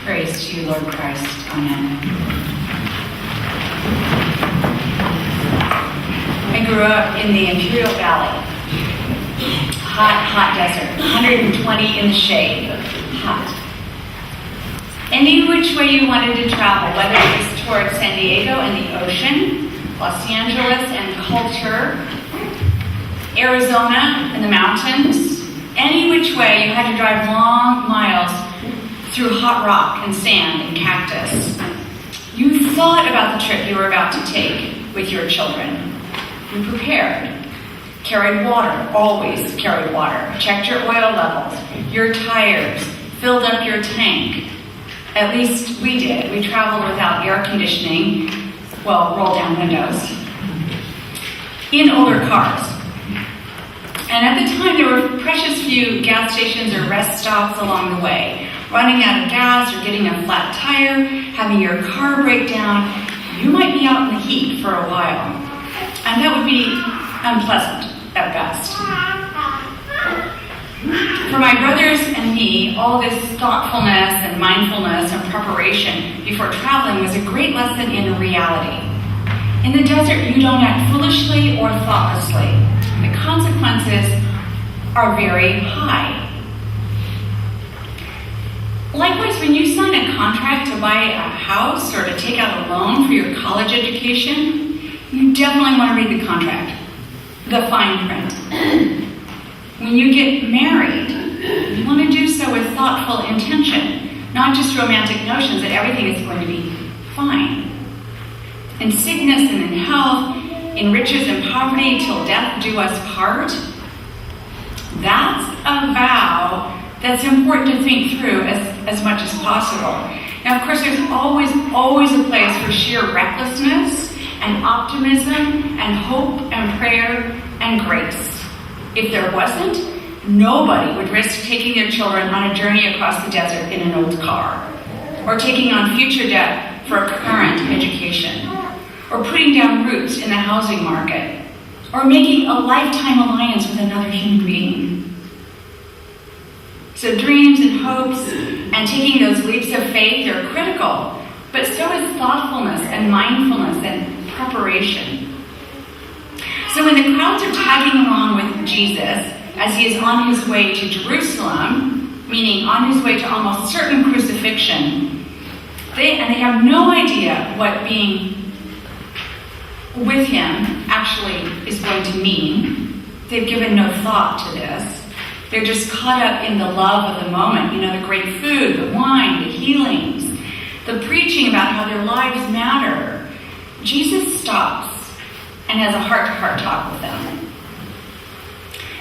Praise to you, Lord Christ. Amen. I grew up in the Imperial Valley. Hot desert. 120 in the shade. Hot. Any which way you wanted to travel, whether it was towards San Diego and the ocean, Los Angeles and culture, Arizona and the mountains, any which way you had to drive long miles through hot rock and sand and cactus. You thought about the trip you were about to take with your children. You prepared, carried water, always carried water, checked your oil levels, your tires, filled up your tank. At least we did. We traveled without air conditioning, well, roll down windows, in older cars. And at the time, there were precious few gas stations or rest stops along the way. Running out of gas or getting a flat tire, having your car break down, you might be out in the heat for a while. And that would be unpleasant at best. For my brothers and me, all this thoughtfulness and mindfulness and preparation before traveling was a great lesson in reality. In the desert, you don't act foolishly or thoughtlessly. The consequences are very high. Likewise, when you sign a contract to buy a house or to take out a loan for your college education, you definitely want to read the contract, the fine print. When you get married, you want to do so with thoughtful intention, not just romantic notions that everything is going to be fine. In sickness and in health, in riches and poverty, till death do us part. That's a vow that's important to think through as much as possible. Now, of course, there's always a place for sheer recklessness and optimism and hope and prayer and grace. If there wasn't, nobody would risk taking their children on a journey across the desert in an old car, or taking on future debt for a current education, or putting down roots in the housing market, or making a lifetime alliance with another human being. So dreams and hopes and taking those leaps of faith are critical, but so is thoughtfulness and mindfulness and preparation. So when the crowds are tagging along with Jesus as he is on his way to Jerusalem, meaning on his way to almost certain crucifixion, they have no idea what being with him actually is going to mean. They've given no thought to this. They're just caught up in the love of the moment, the great food, the wine, the healings, the preaching about how their lives matter. Jesus stops and has a heart-to-heart talk with them.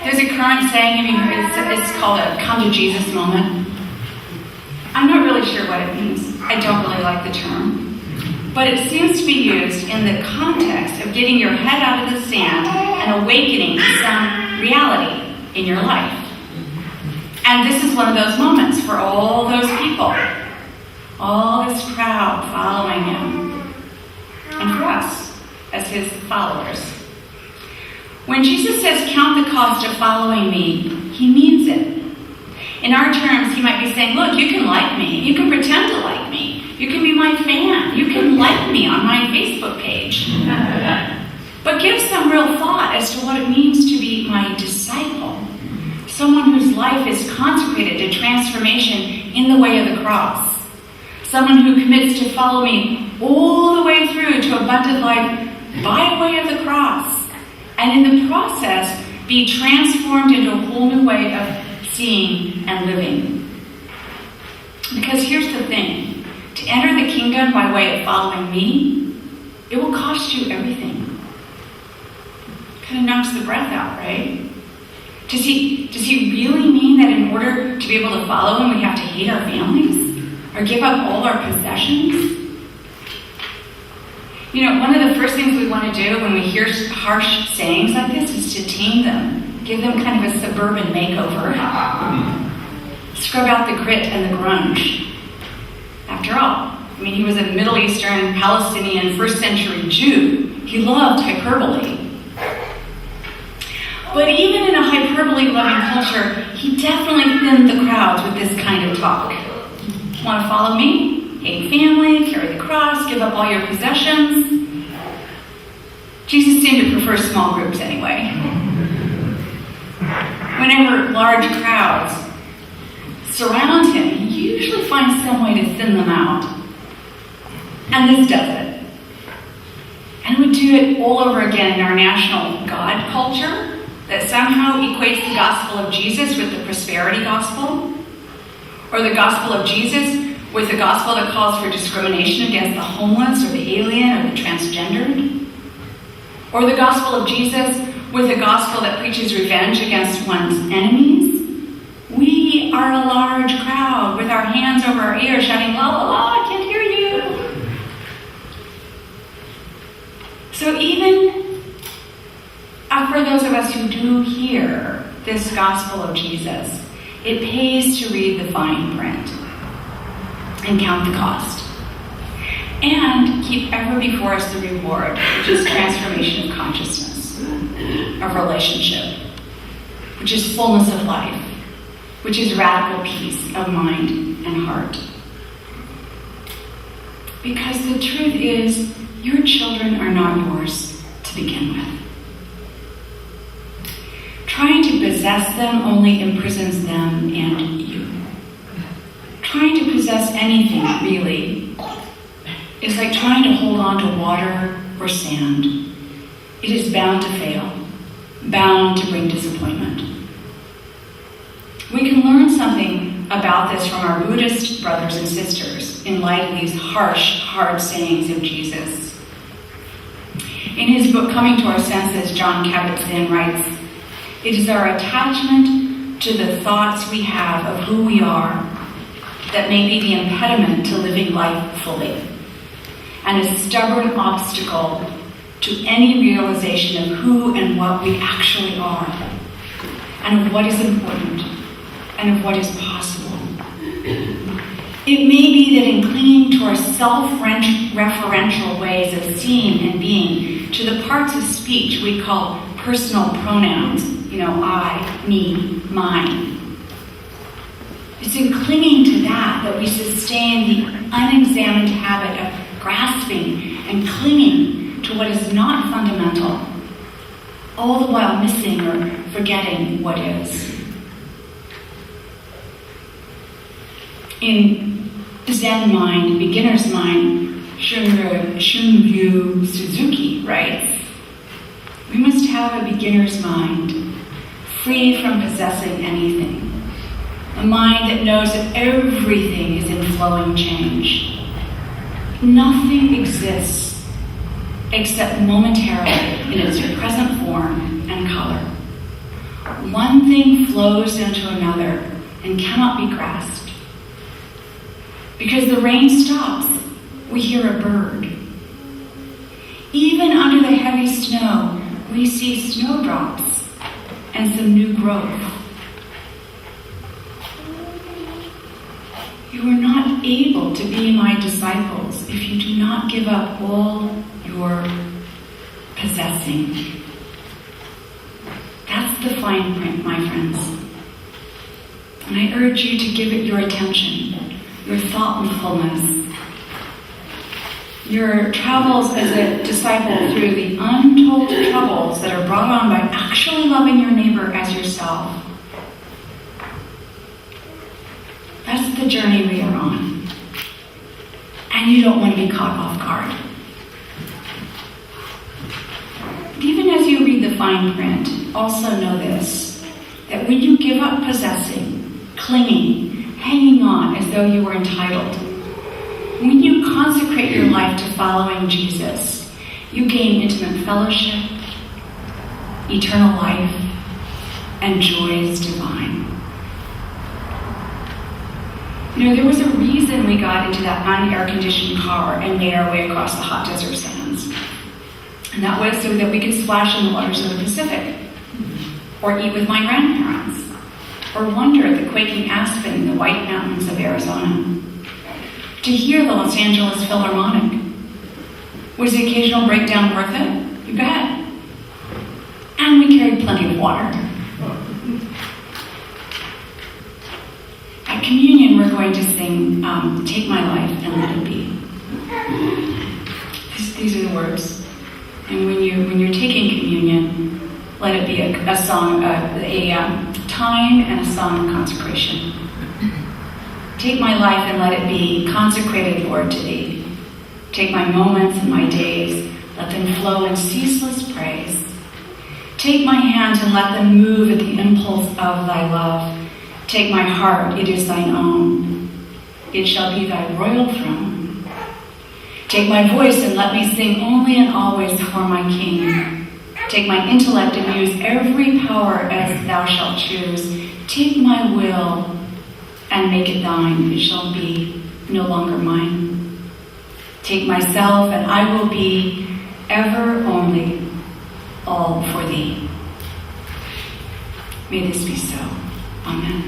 There's a current saying, it's called a come to Jesus moment. I'm not really sure what it means. I don't really like the term. But it seems to be used in the context of getting your head out of the sand and awakening to some reality in your life. And this is one of those moments for all those people, all this crowd following him, and for us as his followers. When Jesus says, count the cost of following me, he means it. In our terms, he might be saying, look, you can like me. You can pretend to like me. You can be my fan. You can like me on my Facebook page. But give some real thought as to what it means to be my disciple. Someone whose life is consecrated to transformation in the way of the cross. Someone who commits to follow me all the way through to abundant life by way of the cross. And in the process, be transformed into a whole new way of seeing and living. Because here's the thing. To enter the kingdom by way of following me, it will cost you everything. Kind of knocks the breath out, right? Does he really mean that in order to be able to follow him, we have to hate our families? Or give up all our possessions? One of the first things we want to do when we hear harsh sayings like this is to tame them. Give them kind of a suburban makeover. Scrub out the grit and the grunge. After all, he was a Middle Eastern, Palestinian, first century Jew. He loved hyperbole. But even in a hyperbole-loving culture, he definitely thinned the crowds with this kind of talk. Want to follow me? Hate family, carry the cross, give up all your possessions. Jesus seemed to prefer small groups anyway. Whenever large crowds surround him, he usually finds some way to thin them out. And this does it. And we do it all over again in our national God culture that somehow equates the gospel of Jesus with the prosperity gospel, or the gospel of Jesus with the gospel that calls for discrimination against the homeless or the alien or the transgendered, or the gospel of Jesus with a gospel that preaches revenge against one's enemies. We are a large crowd with our hands over our ears shouting, la la la, I can't hear you. So even for those of us who do hear this gospel of Jesus, it pays to read the fine print and count the cost. And keep ever before us the reward, which is transformation of consciousness, of relationship, which is fullness of life, which is radical peace of mind and heart. Because the truth is, your children are not yours to begin with. Trying to possess them only imprisons them and you. Trying to possess anything, really, is like trying to hold on to water or sand. It is bound to fail, bound to bring disappointment. We can learn something about this from our Buddhist brothers and sisters in light of these harsh, hard sayings of Jesus. In his book, Coming to Our Senses, Jon Kabat-Zinn writes, "It is our attachment to the thoughts we have of who we are that may be the impediment to living life fully, and a stubborn obstacle to any realization of who and what we actually are, and of what is important, and of what is possible. It may be that in clinging to our self-referential ways of seeing and being, to the parts of speech we call personal pronouns, I, me, mine, it's in clinging to that we sustain the unexamined habit of grasping and clinging to what is not fundamental, all the while missing or forgetting what is." In Zen Mind, Beginner's Mind, Shunryu Suzuki writes, "We must have a beginner's mind, free from possessing anything. A mind that knows that everything is in flowing change. Nothing exists except momentarily in its present form and color. One thing flows into another and cannot be grasped. Because the rain stops, we hear a bird. Even under the heavy snow, we see snowdrops and some new growth. You are not able to be my disciples if you do not give up all your possessing." That's the fine print, my friends. And I urge you to give it your attention, your thoughtfulness, your travels as a disciple through the untold troubles that are brought on by actually loving your neighbor as yourself. That's the journey we are on. And you don't want to be caught off guard. But even as you read the fine print, also know this, that when you give up possessing, clinging, hanging on as though you were entitled, when you consecrate your life to following Jesus, you gain intimate fellowship, eternal life, and joys divine. There was a reason we got into that un-air-conditioned car and made our way across the hot desert sands. And that was so that we could splash in the waters of the Pacific, or eat with my grandparents, or wander the quaking aspen in the white mountains of Arizona, to hear the Los Angeles Philharmonic. Was the occasional breakdown worth it? You bet. And we carried plenty of water. At communion, we're going to sing Take My Life and Let It Be. These are the words. And when you're taking communion, let it be a song, a time and a song of consecration. Take my life and let it be consecrated, Lord, to Thee. Take my moments and my days, let them flow in ceaseless praise. Take my hands and let them move at the impulse of Thy love. Take my heart, it is Thine own. It shall be Thy royal throne. Take my voice and let me sing only and always for my King. Take my intellect and use every power as Thou shalt choose. Take my will and make it Thine. It shall be no longer mine. Take myself and I will be ever only all for Thee. May this be so. Amen.